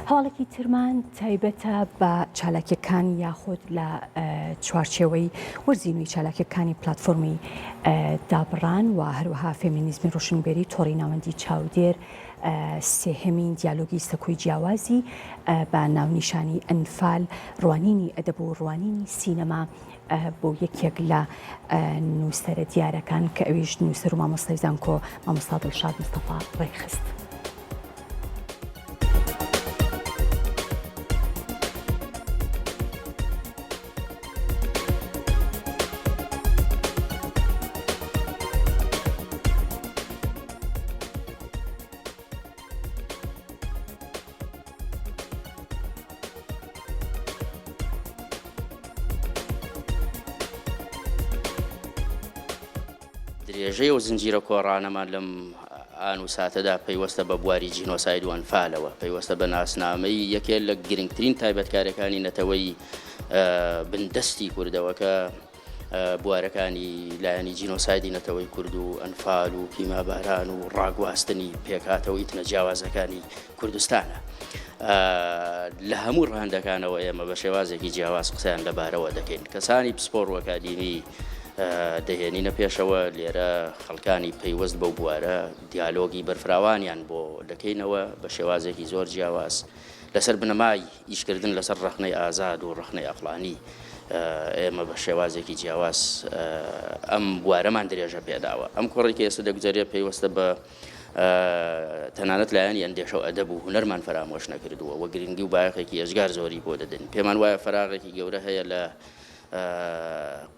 هەواڵێکی ترمان تایبەتە بە چالاکیەکان یاخود لە چوارچێوەی وەرزینووی چالاکیەکانی پلاتفۆرمی دابڕان و هەروەها فێمینیزمی ڕۆشنبێری تۆڕی ناوەندی چاودێر سێهەمین دیالۆگی سەکۆی جیاوازی بە ناونیشانی ئەنفال ڕوانینی ئەدەب و ڕوانینی سینەما بۆ یەکێک لە نووسەرە دیارەکان کە ئەویش نووسەر و مامۆستای زانکۆ مامۆستا دڵشاد مستەفا ڕێخست. درێژەی و زنجیرە کۆڕانەمان لەم ئان و ساتەدا پەیوەستە بە بواری جینۆساید و ئەنفالەوە، پەیوەستە بە ناسنامەی یەکێک لە گرنگترین تایبەتکارەکانی نەتەوەی بندەستی کوردەوە کە بوارەکانی لایەنی جینۆسایدی نەتەوەی کورد و ئەنفال و پیماباران و ڕاگواستنی پێکاتەوە ئیتنە جیاوازەکانی کوردستانە. لە هەموو ڕەهەندەکانەوە ئێمە بە شێوازێکی جیاواز قسەیان لەبارەوە دەکەین. کەسانی پسپۆڕ و ئەکادیمی دەهێنینە پێشەوە لێرە خەڵکانی پەیوەست بەو بوارە دیالۆگی بەرفراوانیان بۆ دەکەینەوە بە شێوازێکی زۆر جیاواز لەسەر بنەمای ئیشکردن لەسەر ڕەخنەی ئازاد و ڕەخنەی ئەقڵانی. ئێمە بە شێوازێکی جیاواز ئەم بوارەمان درێژە پێداوە. ئەم کوڕێکی ئێستا دەگوزارێت پەیوەستە بە تەنانەت لایەنی ئەندێشە و ئەدەب و هونەرمان فرامۆش نەکردووە و گرنگی و بایەخێکی ئەژگار زۆری بۆ دەدەن. پێمان وایە فەراغێکی گەورە هەیە لە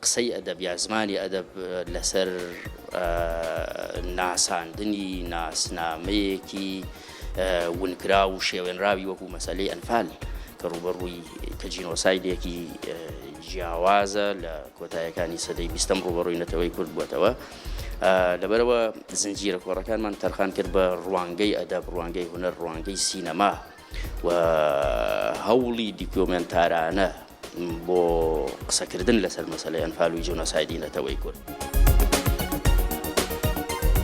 قسەی ئەدەب یا زمانی ئەدەب لەسەر ناساندنی ناسنامەیەکی ونکرا و شێوێنراوی وەکو مەسەلەی ئەنفال کە ڕوبەڕووی کە جینۆسایدێکی جیاوازە لە کۆتاییەکانی سەدەی بیستەم ڕوبەڕووی نەتەوەی کورد بووەتەوە. لەبەرەوە زنجیرە کۆڕەکانمان تەرخان کرد بە ڕوانگەی ئەدەب، ڕوانگەی هونەر، ڕوانگەی سینەما و هەوڵی دیکۆمنتارانە بۆ قسەکردن لەسەر مەسەلەی ئەنفال و جینۆسایدی نەتەوەی کورد.